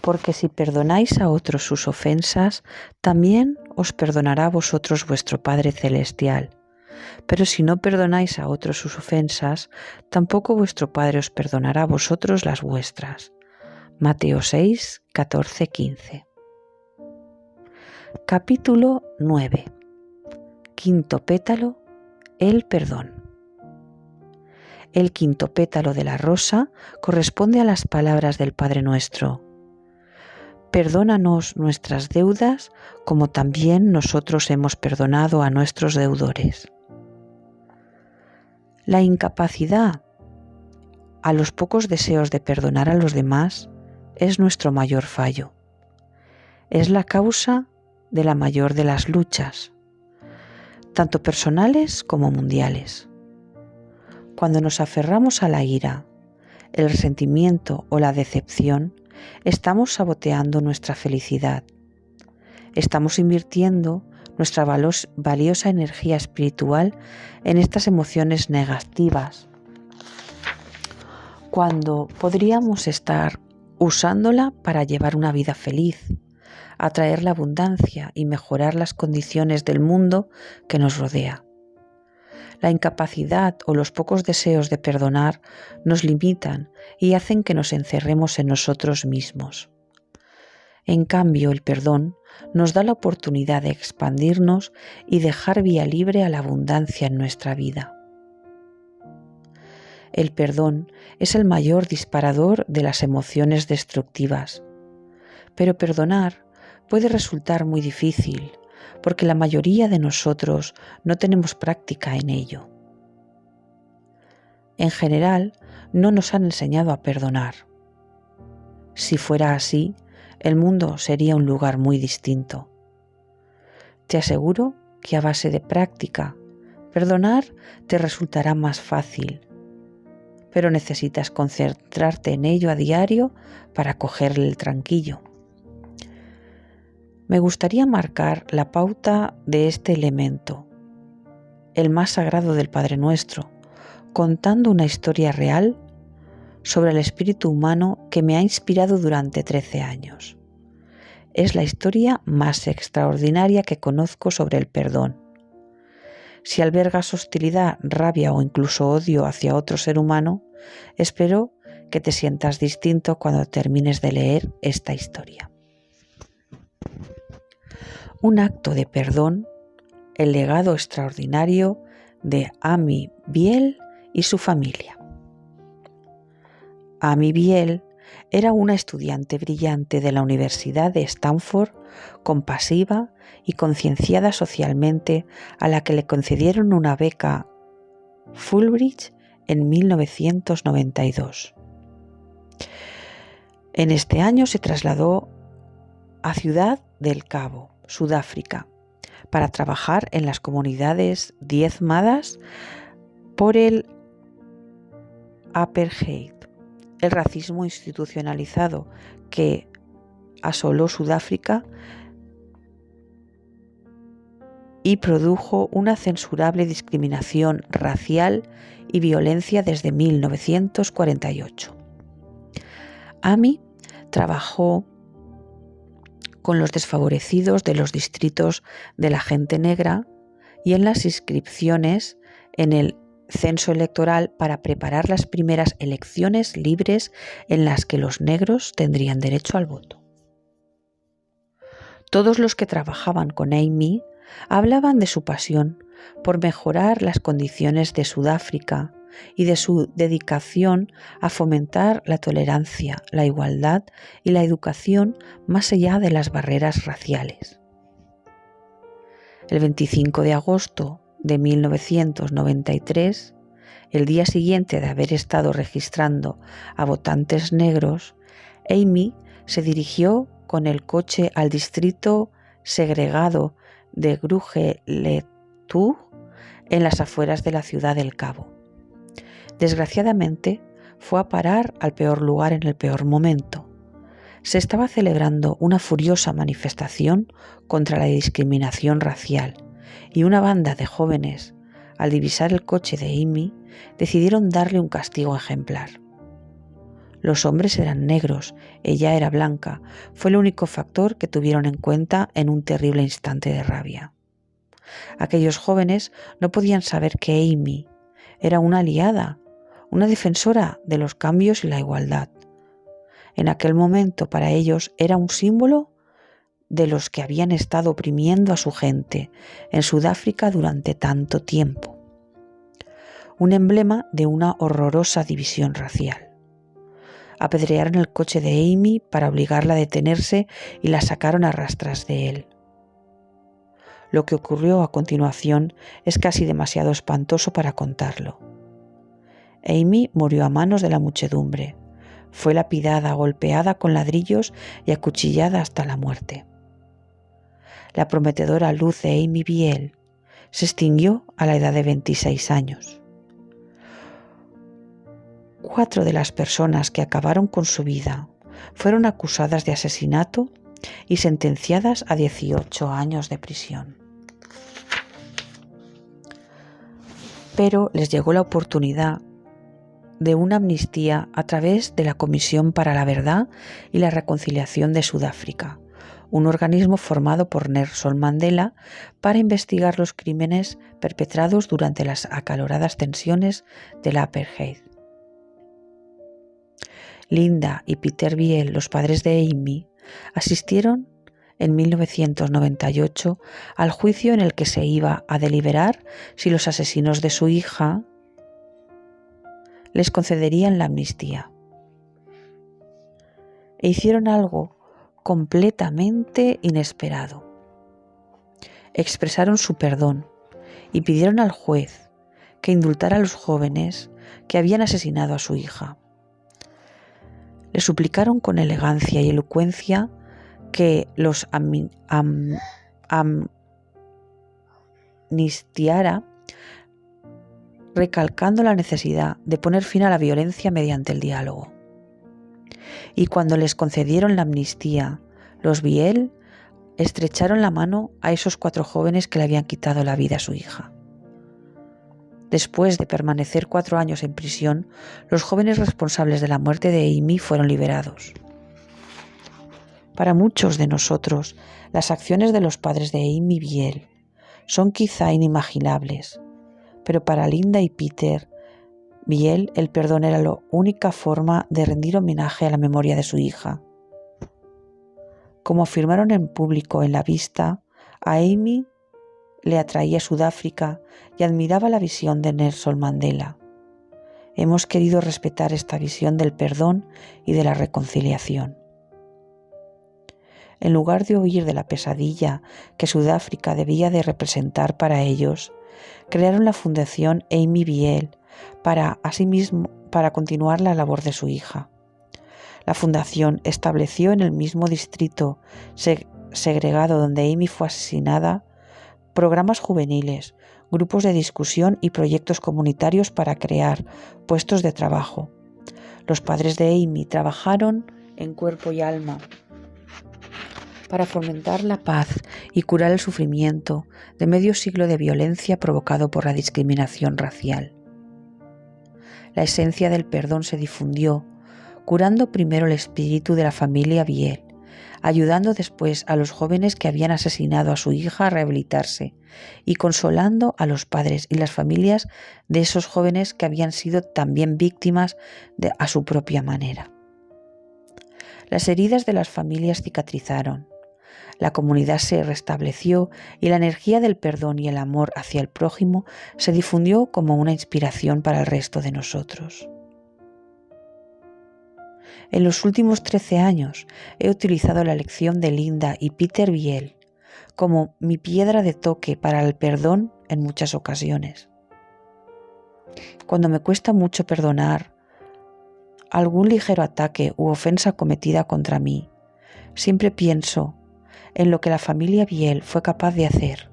porque si perdonáis a otros sus ofensas, también os perdonará a vosotros vuestro Padre Celestial. Pero si no perdonáis a otros sus ofensas, tampoco vuestro Padre os perdonará a vosotros las vuestras. Mateo 6, 14, 15. Capítulo 9. Quinto pétalo, el perdón. El quinto pétalo de la rosa corresponde a las palabras del Padre Nuestro. Perdónanos nuestras deudas, como también nosotros hemos perdonado a nuestros deudores. La incapacidad a los pocos deseos de perdonar a los demás es nuestro mayor fallo. Es la causa de la mayor de las luchas, tanto personales como mundiales. Cuando nos aferramos a la ira, el resentimiento o la decepción, estamos saboteando nuestra felicidad. Estamos invirtiendo nuestra valiosa energía espiritual en estas emociones negativas, cuando podríamos estar usándola para llevar una vida feliz, atraer la abundancia y mejorar las condiciones del mundo que nos rodea. La incapacidad o los pocos deseos de perdonar nos limitan y hacen que nos encerremos en nosotros mismos. En cambio, el perdón nos da la oportunidad de expandirnos y dejar vía libre a la abundancia en nuestra vida. El perdón es el mayor disparador de las emociones destructivas, pero perdonar puede resultar muy difícil, porque la mayoría de nosotros no tenemos práctica en ello. En general, no nos han enseñado a perdonar. Si fuera así, el mundo sería un lugar muy distinto. Te aseguro que a base de práctica, perdonar te resultará más fácil, pero necesitas concentrarte en ello a diario para cogerle el tranquillo. Me gustaría marcar la pauta de este elemento, el más sagrado del Padre Nuestro, contando una historia real sobre el espíritu humano que me ha inspirado durante 13 años. Es la historia más extraordinaria que conozco sobre el perdón. Si albergas hostilidad, rabia o incluso odio hacia otro ser humano, espero que te sientas distinto cuando termines de leer esta historia. Un acto de perdón, el legado extraordinario de Amy Biel y su familia. Amy Biel era una estudiante brillante de la Universidad de Stanford, compasiva y concienciada socialmente, a la que le concedieron una beca Fulbright en 1992. En este año se trasladó a Ciudad del Cabo, Sudáfrica, para trabajar en las comunidades diezmadas por el apartheid, el racismo institucionalizado que asoló Sudáfrica y produjo una censurable discriminación racial y violencia desde 1948. Amy trabajó con los desfavorecidos de los distritos de la gente negra y en las inscripciones en el censo electoral para preparar las primeras elecciones libres en las que los negros tendrían derecho al voto. Todos los que trabajaban con Amy hablaban de su pasión por mejorar las condiciones de Sudáfrica y de su dedicación a fomentar la tolerancia, la igualdad y la educación más allá de las barreras raciales. El 25 de agosto de 1993, el día siguiente de haber estado registrando a votantes negros, Amy se dirigió con el coche al distrito segregado de Groote-Schuur en las afueras de la Ciudad del Cabo. Desgraciadamente, fue a parar al peor lugar en el peor momento. Se estaba celebrando una furiosa manifestación contra la discriminación racial y una banda de jóvenes, al divisar el coche de Amy, decidieron darle un castigo ejemplar. Los hombres eran negros, ella era blanca. Fue el único factor que tuvieron en cuenta en un terrible instante de rabia. Aquellos jóvenes no podían saber que Amy era una aliada, una defensora de los cambios y la igualdad. En aquel momento para ellos era un símbolo de los que habían estado oprimiendo a su gente en Sudáfrica durante tanto tiempo. Un emblema de una horrorosa división racial. Apedrearon el coche de Amy para obligarla a detenerse y la sacaron a rastras de él. Lo que ocurrió a continuación es casi demasiado espantoso para contarlo. Amy murió a manos de la muchedumbre. Fue lapidada, golpeada con ladrillos y acuchillada hasta la muerte. La prometedora luz de Amy Biel se extinguió a la edad de 26 años. 4 de las personas que acabaron con su vida fueron acusadas de asesinato y sentenciadas a 18 años de prisión. Pero les llegó la oportunidad de una amnistía a través de la Comisión para la Verdad y la Reconciliación de Sudáfrica, un organismo formado por Nelson Mandela para investigar los crímenes perpetrados durante las acaloradas tensiones del apartheid. Linda y Peter Biel, los padres de Amy, asistieron en 1998 al juicio en el que se iba a deliberar si los asesinos de su hija les concederían la amnistía. E hicieron algo completamente inesperado. Expresaron su perdón y pidieron al juez que indultara a los jóvenes que habían asesinado a su hija. Le suplicaron con elegancia y elocuencia que los amnistiara, recalcando la necesidad de poner fin a la violencia mediante el diálogo. Y cuando les concedieron la amnistía, los Biel estrecharon la mano a esos 4 jóvenes que le habían quitado la vida a su hija. Después de permanecer 4 años en prisión, los jóvenes responsables de la muerte de Amy fueron liberados. Para muchos de nosotros, las acciones de los padres de Amy Biel son quizá inimaginables, pero para Linda y Peter Biel el perdón era la única forma de rendir homenaje a la memoria de su hija. Como afirmaron en público en la vista, a Amy le atraía Sudáfrica y admiraba la visión de Nelson Mandela. Hemos querido respetar esta visión del perdón y de la reconciliación. En lugar de huir de la pesadilla que Sudáfrica debía de representar para ellos, crearon la Fundación Amy Biel para continuar la labor de su hija. La fundación estableció en el mismo distrito segregado donde Amy fue asesinada programas juveniles, grupos de discusión y proyectos comunitarios para crear puestos de trabajo. Los padres de Amy trabajaron en cuerpo y alma para fomentar la paz y curar el sufrimiento de medio siglo de violencia provocado por la discriminación racial. La esencia del perdón se difundió, curando primero el espíritu de la familia Biel, ayudando después a los jóvenes que habían asesinado a su hija a rehabilitarse y consolando a los padres y las familias de esos jóvenes que habían sido también víctimas a su propia manera. Las heridas de las familias cicatrizaron, la comunidad se restableció y la energía del perdón y el amor hacia el prójimo se difundió como una inspiración para el resto de nosotros. En los últimos 13 años he utilizado la lección de Linda y Peter Biel como mi piedra de toque para el perdón en muchas ocasiones. Cuando me cuesta mucho perdonar algún ligero ataque u ofensa cometida contra mí, siempre pienso en lo que la familia Biel fue capaz de hacer.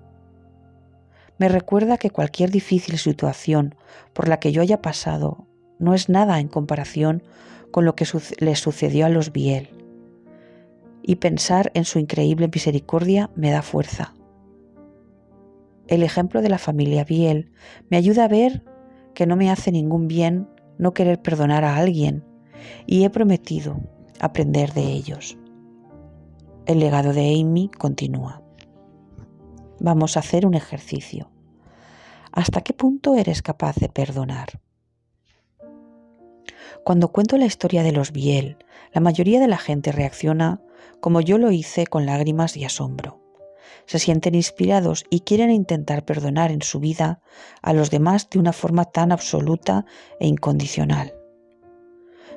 Me recuerda que cualquier difícil situación por la que yo haya pasado no es nada en comparación con lo que les sucedió a los Biel, y pensar en su increíble misericordia me da fuerza. El ejemplo de la familia Biel me ayuda a ver que no me hace ningún bien no querer perdonar a alguien y he prometido aprender de ellos. El legado de Amy continúa. Vamos a hacer un ejercicio. ¿Hasta qué punto eres capaz de perdonar? Cuando cuento la historia de los Biel, la mayoría de la gente reacciona como yo lo hice, con lágrimas y asombro. Se sienten inspirados y quieren intentar perdonar en su vida a los demás de una forma tan absoluta e incondicional.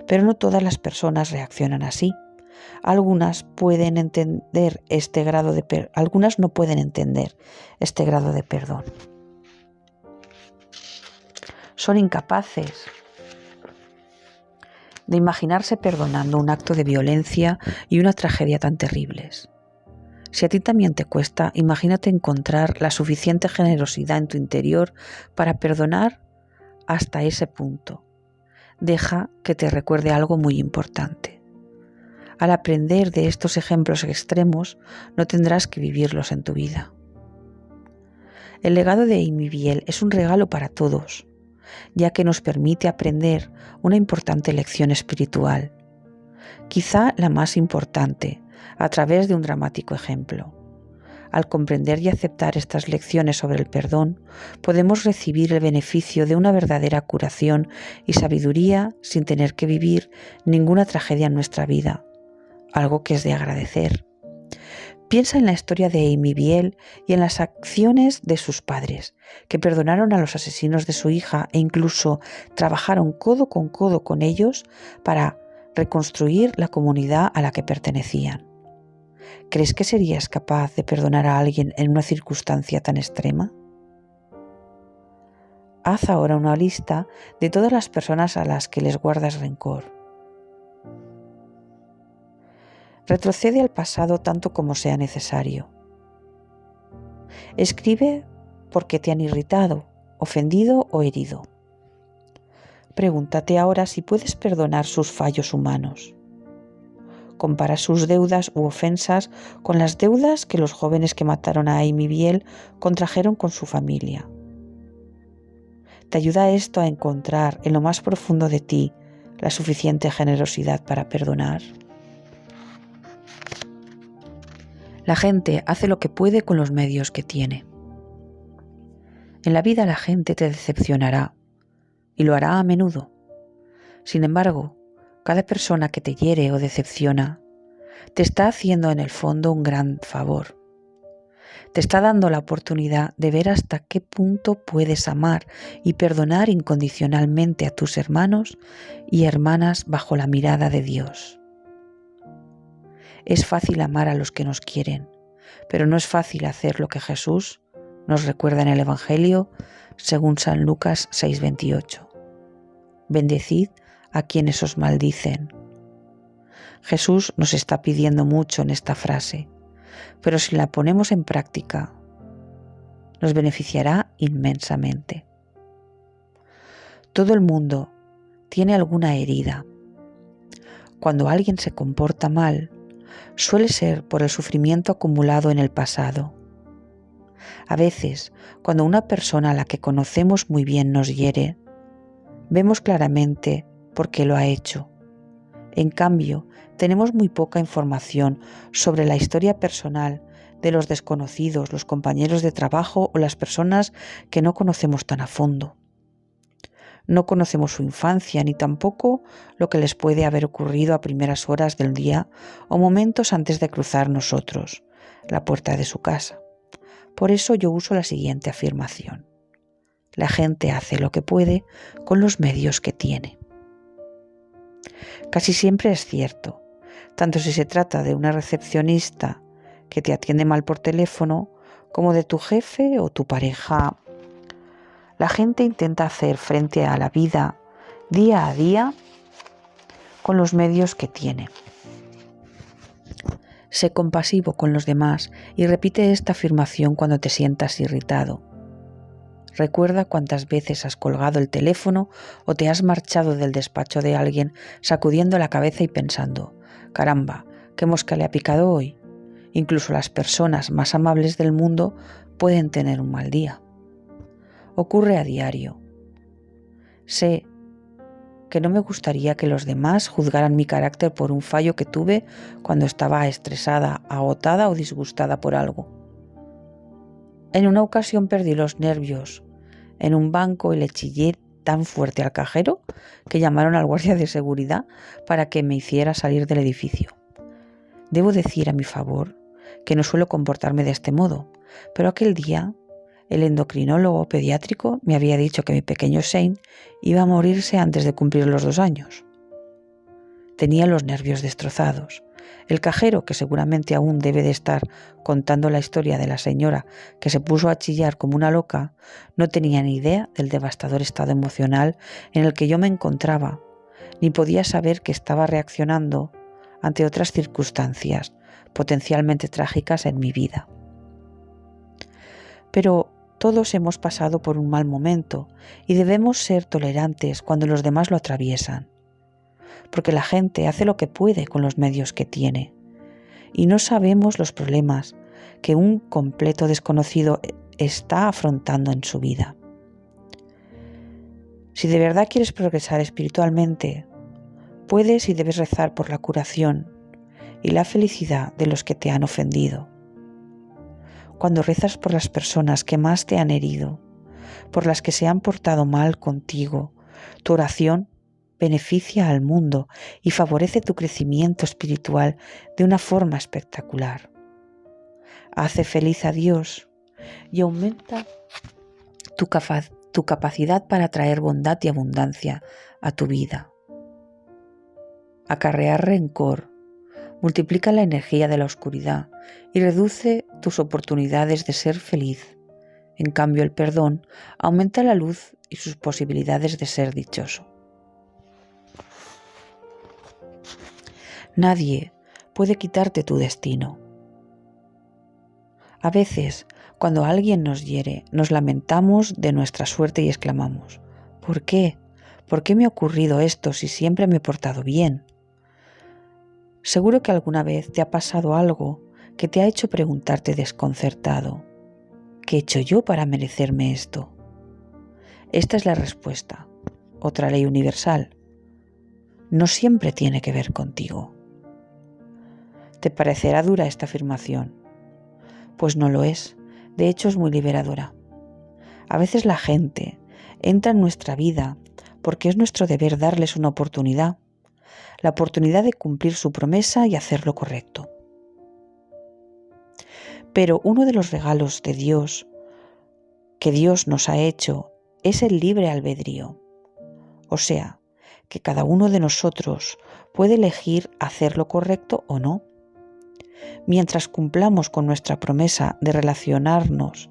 Pero no todas las personas reaccionan así. Algunas no pueden entender este grado de perdón. Son incapaces de imaginarse perdonando un acto de violencia y una tragedia tan terribles. Si a ti también te cuesta, imagínate encontrar la suficiente generosidad en tu interior para perdonar hasta ese punto. Deja que te recuerde algo muy importante. Al aprender de estos ejemplos extremos, no tendrás que vivirlos en tu vida. El legado de Amy Biel es un regalo para todos, ya que nos permite aprender una importante lección espiritual, quizá la más importante, a través de un dramático ejemplo. Al comprender y aceptar estas lecciones sobre el perdón, podemos recibir el beneficio de una verdadera curación y sabiduría sin tener que vivir ninguna tragedia en nuestra vida, algo que es de agradecer. Piensa en la historia de Amy Biel y en las acciones de sus padres, que perdonaron a los asesinos de su hija e incluso trabajaron codo con ellos para reconstruir la comunidad a la que pertenecían. ¿Crees que serías capaz de perdonar a alguien en una circunstancia tan extrema? Haz ahora una lista de todas las personas a las que les guardas rencor. Retrocede al pasado tanto como sea necesario. Escribe por qué te han irritado, ofendido o herido. Pregúntate ahora si puedes perdonar sus fallos humanos. Compara sus deudas u ofensas con las deudas que los jóvenes que mataron a Amy Biel contrajeron con su familia. ¿Te ayuda esto a encontrar en lo más profundo de ti la suficiente generosidad para perdonar? La gente hace lo que puede con los medios que tiene. En la vida la gente te decepcionará y lo hará a menudo. Sin embargo, cada persona que te hiere o decepciona te está haciendo en el fondo un gran favor. Te está dando la oportunidad de ver hasta qué punto puedes amar y perdonar incondicionalmente a tus hermanos y hermanas bajo la mirada de Dios. Es fácil amar a los que nos quieren, pero no es fácil hacer lo que Jesús nos recuerda en el Evangelio según San Lucas 6:28. Bendecid a quienes os maldicen. Jesús nos está pidiendo mucho en esta frase, pero si la ponemos en práctica, nos beneficiará inmensamente. Todo el mundo tiene alguna herida. Cuando alguien se comporta mal, suele ser por el sufrimiento acumulado en el pasado. A veces, cuando una persona a la que conocemos muy bien nos hiere, vemos claramente por qué lo ha hecho. En cambio, tenemos muy poca información sobre la historia personal de los desconocidos, los compañeros de trabajo o las personas que no conocemos tan a fondo. No conocemos su infancia ni tampoco lo que les puede haber ocurrido a primeras horas del día o momentos antes de cruzar nosotros la puerta de su casa. Por eso yo uso la siguiente afirmación: la gente hace lo que puede con los medios que tiene. Casi siempre es cierto, tanto si se trata de una recepcionista que te atiende mal por teléfono, como de tu jefe o tu pareja. La gente intenta hacer frente a la vida día a día con los medios que tiene. Sé compasivo con los demás y repite esta afirmación cuando te sientas irritado. Recuerda cuántas veces has colgado el teléfono o te has marchado del despacho de alguien sacudiendo la cabeza y pensando: caramba, ¿qué mosca le ha picado hoy? Incluso las personas más amables del mundo pueden tener un mal día. Ocurre a diario. Sé que no me gustaría que los demás juzgaran mi carácter por un fallo que tuve cuando estaba estresada, agotada o disgustada por algo. En una ocasión perdí los nervios en un banco y le chillé tan fuerte al cajero que llamaron al guardia de seguridad para que me hiciera salir del edificio. Debo decir a mi favor que no suelo comportarme de este modo, pero aquel día el endocrinólogo pediátrico me había dicho que mi pequeño Shane iba a morirse antes de cumplir los 2 años. Tenía los nervios destrozados. El cajero, que seguramente aún debe de estar contando la historia de la señora que se puso a chillar como una loca, no tenía ni idea del devastador estado emocional en el que yo me encontraba, ni podía saber que estaba reaccionando ante otras circunstancias potencialmente trágicas en mi vida. Pero todos hemos pasado por un mal momento y debemos ser tolerantes cuando los demás lo atraviesan, porque la gente hace lo que puede con los medios que tiene y no sabemos los problemas que un completo desconocido está afrontando en su vida. Si de verdad quieres progresar espiritualmente, puedes y debes rezar por la curación y la felicidad de los que te han ofendido. Cuando rezas por las personas que más te han herido, por las que se han portado mal contigo, tu oración beneficia al mundo y favorece tu crecimiento espiritual de una forma espectacular. Hace feliz a Dios y aumenta tu capacidad para traer bondad y abundancia a tu vida. Acarrear rencor multiplica la energía de la oscuridad y reduce tus oportunidades de ser feliz. En cambio, el perdón aumenta la luz y sus posibilidades de ser dichoso. Nadie puede quitarte tu destino. A veces, cuando alguien nos hiere, nos lamentamos de nuestra suerte y exclamamos: ¿por qué? ¿Por qué me ha ocurrido esto si siempre me he portado bien? Seguro que alguna vez te ha pasado algo que te ha hecho preguntarte desconcertado: ¿qué he hecho yo para merecerme esto? Esta es la respuesta, otra ley universal. No siempre tiene que ver contigo. ¿Te parecerá dura esta afirmación? Pues no lo es, de hecho es muy liberadora. A veces la gente entra en nuestra vida porque es nuestro deber darles una oportunidad, la oportunidad de cumplir su promesa y hacer lo correcto. Pero uno de los regalos de Dios que Dios nos ha hecho es el libre albedrío. O sea, que cada uno de nosotros puede elegir hacer lo correcto o no. Mientras cumplamos con nuestra promesa de relacionarnos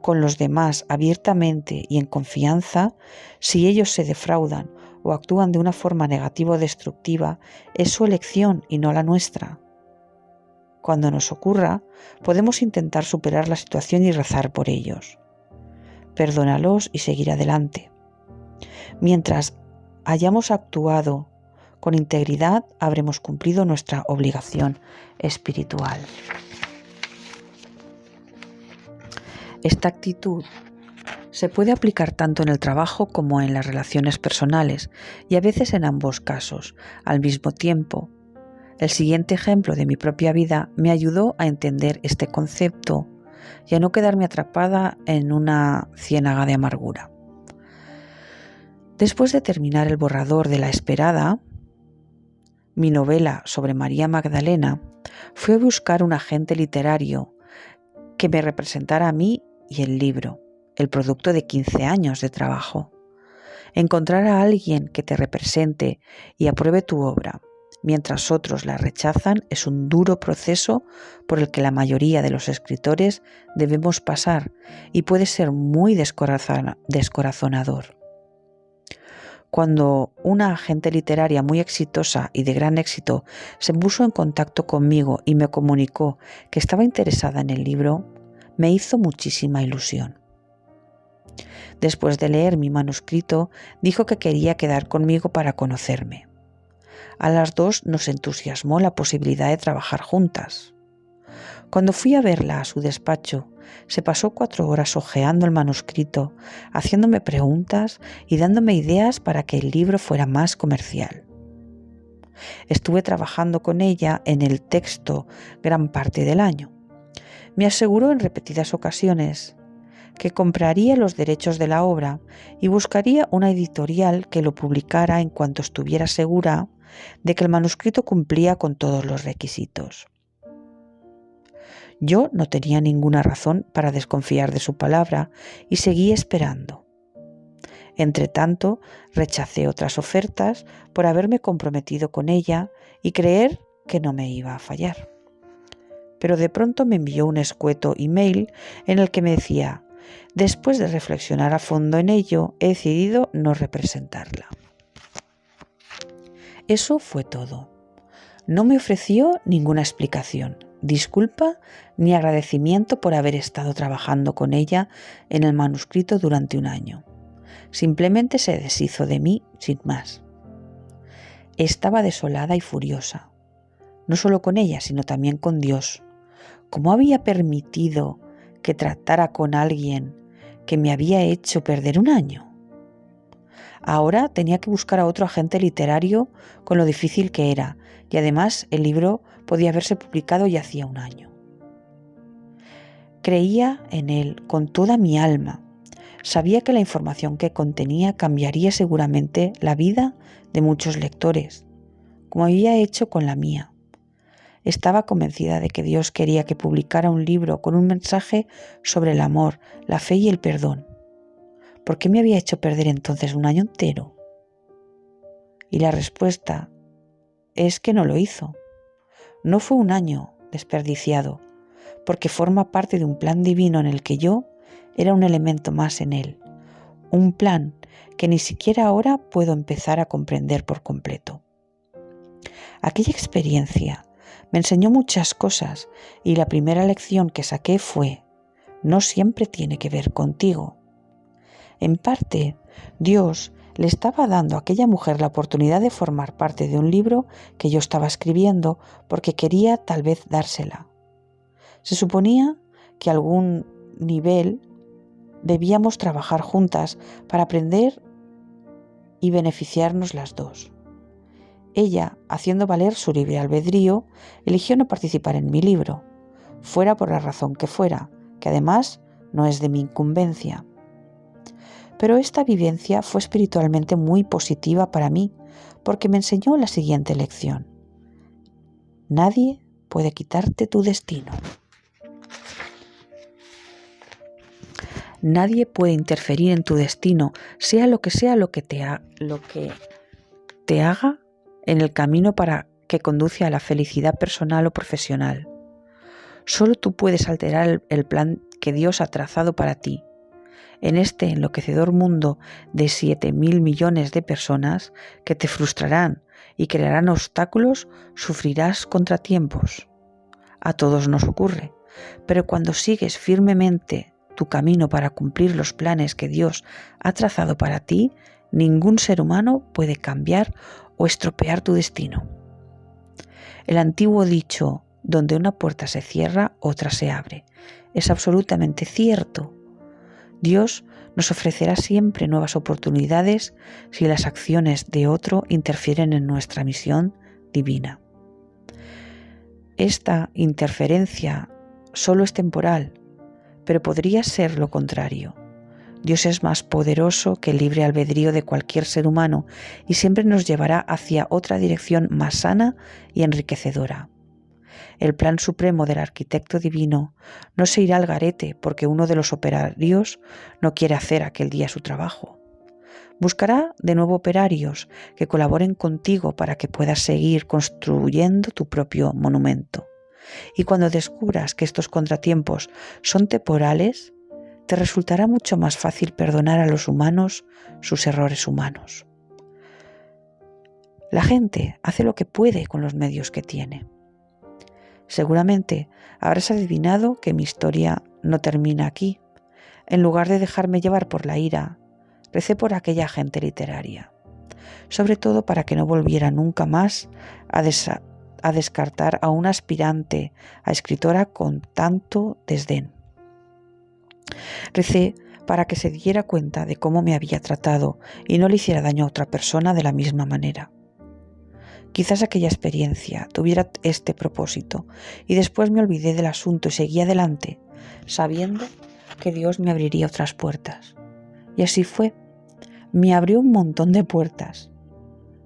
con los demás abiertamente y en confianza, si ellos se defraudan o actúan de una forma negativa o destructiva, es su elección y no la nuestra. Cuando nos ocurra, podemos intentar superar la situación y rezar por ellos. Perdónalos y seguir adelante. Mientras hayamos actuado con integridad, habremos cumplido nuestra obligación espiritual. Esta actitud se puede aplicar tanto en el trabajo como en las relaciones personales y a veces en ambos casos al mismo tiempo. El siguiente ejemplo de mi propia vida me ayudó a entender este concepto y a no quedarme atrapada en una ciénaga de amargura. Después de terminar el borrador de La Esperada, mi novela sobre María Magdalena, fui a buscar un agente literario que me representara a mí y el libro, el producto de 15 años de trabajo. Encontrar a alguien que te represente y apruebe tu obra, mientras otros la rechazan, es un duro proceso por el que la mayoría de los escritores debemos pasar y puede ser muy descorazonador. Cuando una agente literaria muy exitosa y de gran éxito se puso en contacto conmigo y me comunicó que estaba interesada en el libro, me hizo muchísima ilusión. Después de leer mi manuscrito, dijo que quería quedar conmigo para conocerme. A las dos nos entusiasmó la posibilidad de trabajar juntas. Cuando fui a verla a su despacho, se pasó 4 horas hojeando el manuscrito, haciéndome preguntas y dándome ideas para que el libro fuera más comercial. Estuve trabajando con ella en el texto gran parte del año. Me aseguró en repetidas ocasiones que compraría los derechos de la obra y buscaría una editorial que lo publicara en cuanto estuviera segura de que el manuscrito cumplía con todos los requisitos. Yo no tenía ninguna razón para desconfiar de su palabra y seguí esperando. Entretanto, rechacé otras ofertas por haberme comprometido con ella y creer que no me iba a fallar. Pero de pronto me envió un escueto email en el que me decía: después de reflexionar a fondo en ello, he decidido no representarla. Eso fue todo. No me ofreció ninguna explicación, disculpa ni agradecimiento por haber estado trabajando con ella en el manuscrito durante un año. Simplemente se deshizo de mí sin más. Estaba desolada y furiosa, no solo con ella, sino también con Dios. ¿Cómo había permitido que tratara con alguien que me había hecho perder un año? Ahora tenía que buscar a otro agente literario con lo difícil que era, y además el libro podía haberse publicado ya hacía un año. Creía en él con toda mi alma. Sabía que la información que contenía cambiaría seguramente la vida de muchos lectores, como había hecho con la mía. Estaba convencida de que Dios quería que publicara un libro con un mensaje sobre el amor, la fe y el perdón. ¿Por qué me había hecho perder entonces un año entero? Y la respuesta es que no lo hizo. No fue un año desperdiciado, porque forma parte de un plan divino en el que yo era un elemento más en él, un plan que ni siquiera ahora puedo empezar a comprender por completo. Aquella experiencia me enseñó muchas cosas y la primera lección que saqué fue: no siempre tiene que ver contigo. En parte, Dios le estaba dando a aquella mujer la oportunidad de formar parte de un libro que yo estaba escribiendo porque quería tal vez dársela. Se suponía que a algún nivel debíamos trabajar juntas para aprender y beneficiarnos las dos. Ella, haciendo valer su libre albedrío, eligió no participar en mi libro, fuera por la razón que fuera, que además no es de mi incumbencia. Pero esta vivencia fue espiritualmente muy positiva para mí, porque me enseñó la siguiente lección: nadie puede quitarte tu destino. Nadie puede interferir en tu destino, sea lo que te haga en el camino que conduce a la felicidad personal o profesional. Solo tú puedes alterar el plan que Dios ha trazado para ti. En este enloquecedor mundo de 7.000 millones de personas que te frustrarán y crearán obstáculos, sufrirás contratiempos. A todos nos ocurre, pero cuando sigues firmemente tu camino para cumplir los planes que Dios ha trazado para ti, ningún ser humano puede cambiar o estropear tu destino. El antiguo dicho, donde una puerta se cierra, otra se abre, es absolutamente cierto. Dios nos ofrecerá siempre nuevas oportunidades si las acciones de otro interfieren en nuestra misión divina. Esta interferencia solo es temporal, pero podría ser lo contrario. Dios es más poderoso que el libre albedrío de cualquier ser humano y siempre nos llevará hacia otra dirección más sana y enriquecedora. El plan supremo del arquitecto divino no se irá al garete porque uno de los operarios no quiere hacer aquel día su trabajo. Buscará de nuevo operarios que colaboren contigo para que puedas seguir construyendo tu propio monumento. Y cuando descubras que estos contratiempos son temporales, te resultará mucho más fácil perdonar a los humanos sus errores humanos. La gente hace lo que puede con los medios que tiene. Seguramente habrás adivinado que mi historia no termina aquí. En lugar de dejarme llevar por la ira, recé por aquella agente literaria, sobre todo para que no volviera nunca más a a descartar a una aspirante a escritora con tanto desdén. Recé para que se diera cuenta de cómo me había tratado y no le hiciera daño a otra persona de la misma manera. Quizás aquella experiencia tuviera este propósito y después me olvidé del asunto y seguí adelante, sabiendo que Dios me abriría otras puertas. Y así fue. Me abrió un montón de puertas.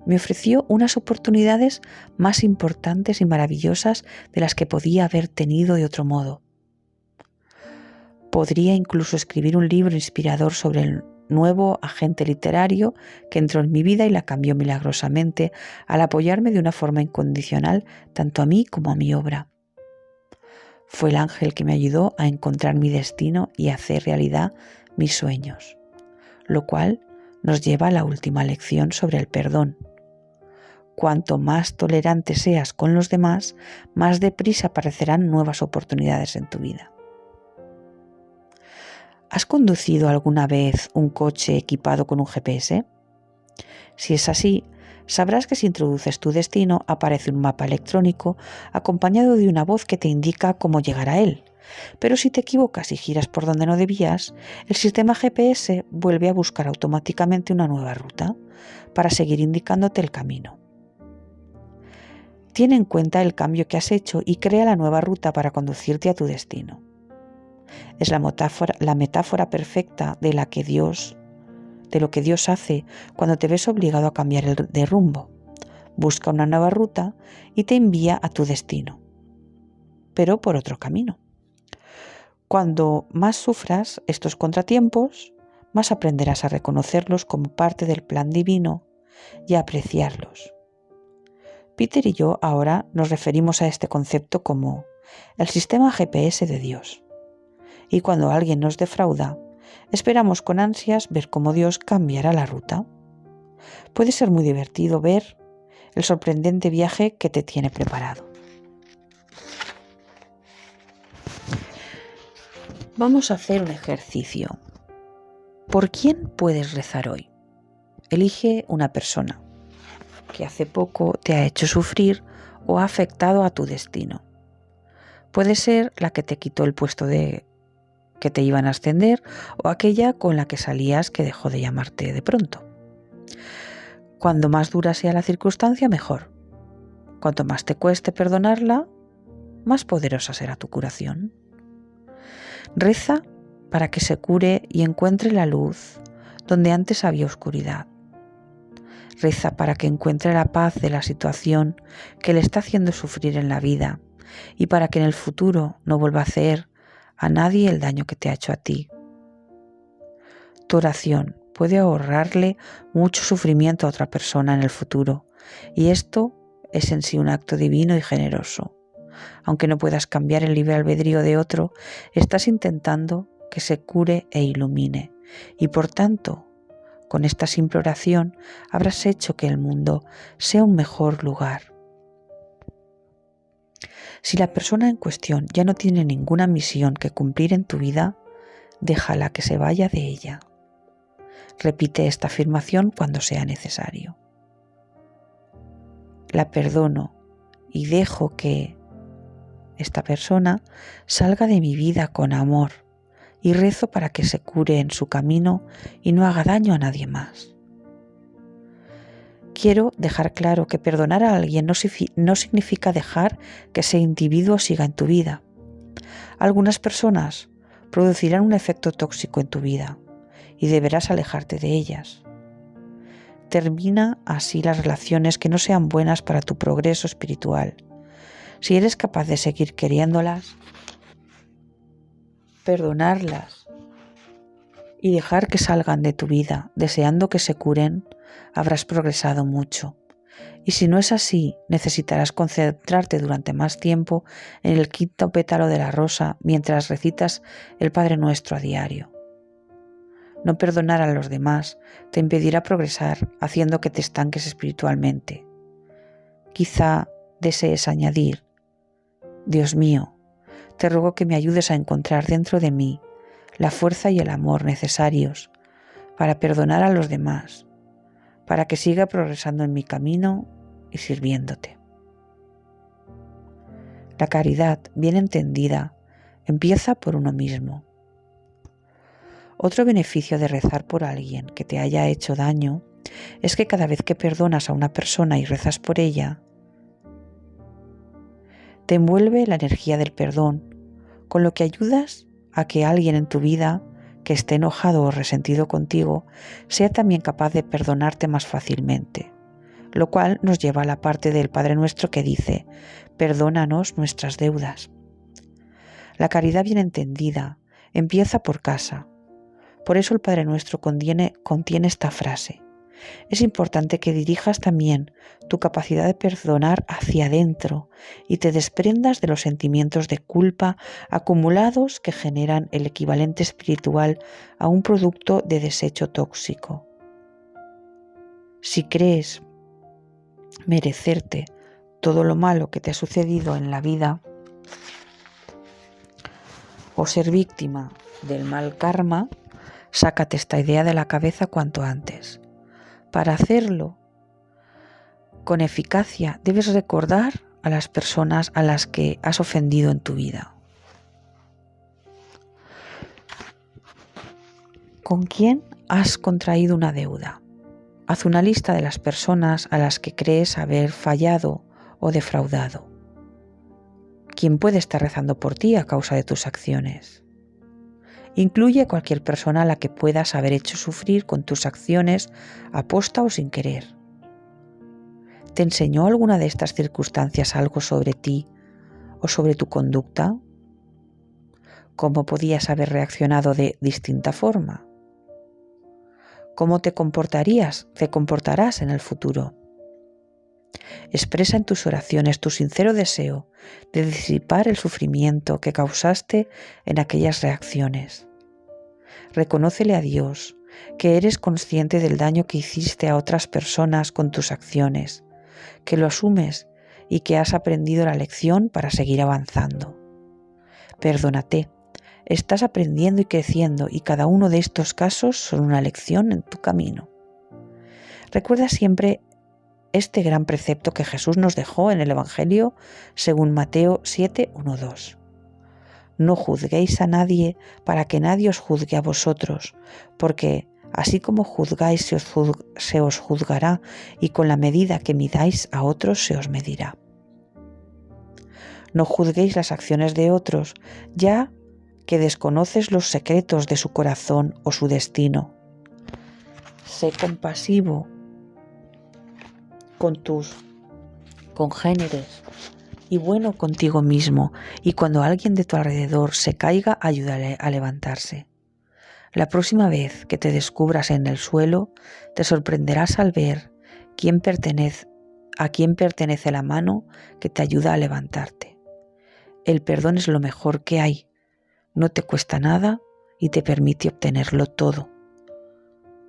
Me ofreció unas oportunidades más importantes y maravillosas de las que podía haber tenido de otro modo. Podría incluso escribir un libro inspirador sobre el nuevo agente literario que entró en mi vida y la cambió milagrosamente al apoyarme de una forma incondicional tanto a mí como a mi obra. Fue el ángel que me ayudó a encontrar mi destino y a hacer realidad mis sueños, lo cual nos lleva a la última lección sobre el perdón. Cuanto más tolerante seas con los demás, más deprisa aparecerán nuevas oportunidades en tu vida. ¿Has conducido alguna vez un coche equipado con un GPS? Si es así, sabrás que si introduces tu destino aparece un mapa electrónico acompañado de una voz que te indica cómo llegar a él. Pero si te equivocas y giras por donde no debías, el sistema GPS vuelve a buscar automáticamente una nueva ruta para seguir indicándote el camino. Tiene en cuenta el cambio que has hecho y crea la nueva ruta para conducirte a tu destino. Es la metáfora perfecta de lo que Dios hace cuando te ves obligado a cambiar de rumbo. Busca una nueva ruta y te envía a tu destino, pero por otro camino. Cuando más sufras estos contratiempos, más aprenderás a reconocerlos como parte del plan divino y a apreciarlos. Peter y yo ahora nos referimos a este concepto como el sistema GPS de Dios. Y cuando alguien nos defrauda, esperamos con ansias ver cómo Dios cambiará la ruta. Puede ser muy divertido ver el sorprendente viaje que te tiene preparado. Vamos a hacer un ejercicio. ¿Por quién puedes rezar hoy? Elige una persona que hace poco te ha hecho sufrir o ha afectado a tu destino. Puede ser la que te quitó el puesto que te iban a ascender o aquella con la que salías que dejó de llamarte de pronto. Cuanto más dura sea la circunstancia, mejor. Cuanto más te cueste perdonarla, más poderosa será tu curación. Reza para que se cure y encuentre la luz donde antes había oscuridad. Reza para que encuentre la paz de la situación que le está haciendo sufrir en la vida y para que en el futuro no vuelva a hacer a nadie el daño que te ha hecho a ti. Tu oración puede ahorrarle mucho sufrimiento a otra persona en el futuro, y esto es en sí un acto divino y generoso. Aunque no puedas cambiar el libre albedrío de otro, estás intentando que se cure e ilumine, y por tanto, con esta simple oración habrás hecho que el mundo sea un mejor lugar. Si la persona en cuestión ya no tiene ninguna misión que cumplir en tu vida, déjala que se vaya de ella. Repite esta afirmación cuando sea necesario. La perdono y dejo que esta persona salga de mi vida con amor y rezo para que se cure en su camino y no haga daño a nadie más. Quiero dejar claro que perdonar a alguien no significa dejar que ese individuo siga en tu vida. Algunas personas producirán un efecto tóxico en tu vida y deberás alejarte de ellas. Termina así las relaciones que no sean buenas para tu progreso espiritual. Si eres capaz de seguir queriéndolas, perdonarlas y dejar que salgan de tu vida deseando que se curen, habrás progresado mucho. Y si no es así, necesitarás concentrarte durante más tiempo en el quinto pétalo de la rosa mientras recitas el Padre Nuestro a diario. No perdonar a los demás te impedirá progresar, haciendo que te estanques espiritualmente. Quizá desees añadir: Dios mío, te ruego que me ayudes a encontrar dentro de mí la fuerza y el amor necesarios para perdonar a los demás, para que siga progresando en mi camino y sirviéndote. La caridad, bien entendida, empieza por uno mismo. Otro beneficio de rezar por alguien que te haya hecho daño es que cada vez que perdonas a una persona y rezas por ella, te envuelve la energía del perdón, con lo que ayudas a que alguien en tu vida que esté enojado o resentido contigo sea también capaz de perdonarte más fácilmente, lo cual nos lleva a la parte del Padre Nuestro que dice: perdónanos nuestras deudas. La caridad bien entendida empieza por casa. Por eso el Padre Nuestro contiene esta frase: es importante que dirijas también tu capacidad de perdonar hacia adentro y te desprendas de los sentimientos de culpa acumulados que generan el equivalente espiritual a un producto de desecho tóxico. Si crees merecerte todo lo malo que te ha sucedido en la vida o ser víctima del mal karma, sácate esta idea de la cabeza cuanto antes. Para hacerlo con eficacia, debes recordar a las personas a las que has ofendido en tu vida. ¿Con quién has contraído una deuda? Haz una lista de las personas a las que crees haber fallado o defraudado. ¿Quién puede estar rezando por ti a causa de tus acciones? Incluye a cualquier persona a la que puedas haber hecho sufrir con tus acciones, aposta o sin querer. ¿Te enseñó alguna de estas circunstancias algo sobre ti o sobre tu conducta? ¿Cómo podías haber reaccionado de distinta forma? ¿Cómo te comportarás en el futuro? Expresa en tus oraciones tu sincero deseo de disipar el sufrimiento que causaste en aquellas reacciones. Reconócele a Dios que eres consciente del daño que hiciste a otras personas con tus acciones, que lo asumes y que has aprendido la lección para seguir avanzando. Perdónate, estás aprendiendo y creciendo y cada uno de estos casos son una lección en tu camino. Recuerda siempre este gran precepto que Jesús nos dejó en el Evangelio según Mateo 7:1-2. No juzguéis a nadie para que nadie os juzgue a vosotros, porque así como juzgáis se os juzgará, y con la medida que midáis a otros se os medirá. No juzguéis las acciones de otros, ya que desconoces los secretos de su corazón o su destino. Sé compasivo con tus congéneres y bueno contigo mismo, y cuando alguien de tu alrededor se caiga, ayúdale a levantarse. La próxima vez que te descubras en el suelo, te sorprenderás al ver a quién pertenece la mano que te ayuda a levantarte. El perdón es lo mejor que hay, no te cuesta nada y te permite obtenerlo todo.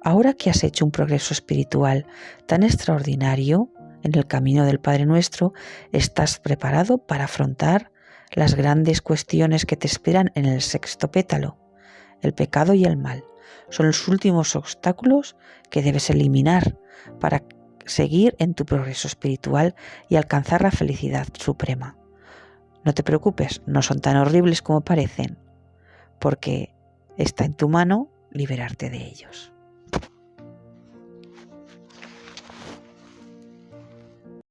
Ahora que has hecho un progreso espiritual tan extraordinario en el camino del Padre Nuestro, estás preparado para afrontar las grandes cuestiones que te esperan en el sexto pétalo. El pecado y el mal son los últimos obstáculos que debes eliminar para seguir en tu progreso espiritual y alcanzar la felicidad suprema. No te preocupes, no son tan horribles como parecen, porque está en tu mano liberarte de ellos.